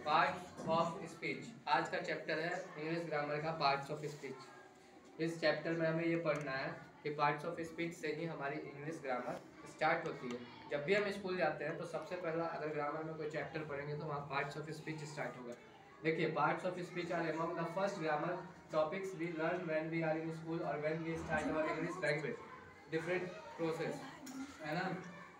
Parts of speech. आज का chapter है इंग्लिश ग्रामर का पार्ट्स ऑफ स्पीच। इस चैप्टर में हमें ये पढ़ना है कि पार्ट्स ऑफ स्पीच से ही हमारी इंग्लिश ग्रामर स्टार्ट होती है। जब भी हम स्कूल जाते हैं तो सबसे पहला अगर ग्रामर में कोई चैप्टर पढ़ेंगे तो वहाँ पार्ट्स ऑफ स्पीच स्टार्ट होगा। देखिए, parts of speech are among the first grammar topics we learn when we are in school और when we start our English language. Different process है ना।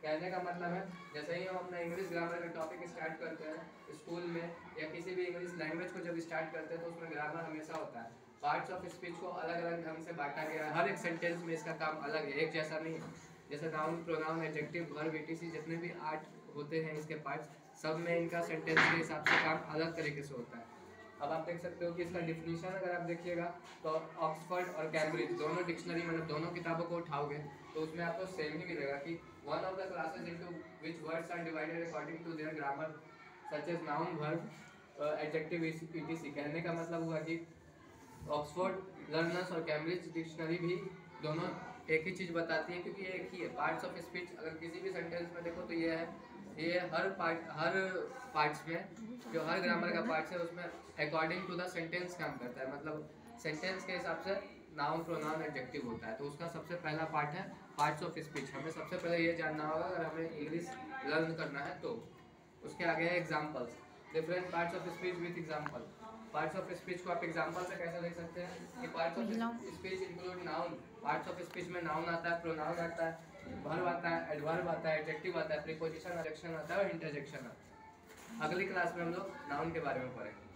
कहने का मतलब है जैसे ही हम अपना इंग्लिश ग्रामर का टॉपिक स्टार्ट करते हैं स्कूल में या किसी भी इंग्लिश लैंग्वेज को जब स्टार्ट करते हैं तो उसमें ग्रामर हमेशा होता है। पार्ट्स ऑफ स्पीच को अलग अलग ढंग से बांटा गया है। हर एक सेंटेंस में इसका काम अलग है, एक जैसा नहीं है। जैसे noun, pronoun, adjective, verb, etc जितने भी 8 होते हैं इसके पार्ट्स, सब में इनका सेंटेंस के हिसाब से काम अलग तरीके से होता है। अब आप देख सकते हो कि इसका डिफिनीशन अगर आप देखिएगा तो ऑक्सफोर्ड और कैम्ब्रिज दोनों डिक्शनरी मतलब दोनों किताबों को उठाओगे तो उसमें आपको सेम ही मिलेगा कि one of the classes into which words are divided according to their grammar such as noun, verb, adjective, ETC. कहने का मतलब हुआ कि ऑक्सफोर्ड लर्नर्स और कैम्ब्रिज डिक्शनरी भी दोनों एक ही चीज़ बताती है, क्योंकि ये एक ही है। पार्ट्स ऑफ स्पीच अगर किसी भी सेंटेंस में देखो तो ये है, ये हर पार्ट्स में जो हर ग्रामर का पार्ट्स है उसमें अकॉर्डिंग टू द सेंटेंस काम करता है। मतलब सेंटेंस के हिसाब से नाउन, प्रोनाउन, एडजेक्टिव होता है। तो उसका सबसे पहला पार्ट है पार्ट्स ऑफ स्पीच। हमें सबसे पहले ये जानना होगा अगर हमें इंग्लिश लर्न करना है तो। उसके आगे है examples, different parts of speech with example. Parts of speech को आप एग्जाम्पल से कैसे देख सकते हैं कि parts of speech include noun. Parts of speech में नाउन आता है, प्रोनाउन आता है, वर्ब आता है, एडवर्ब आता है, एडजेक्टिव आता है, प्रीपोजिशन, एडजेक्शन आता है और इंटरजेक्शन आता है। अगली क्लास में हम लोग नाउन के बारे में पढ़ेंगे।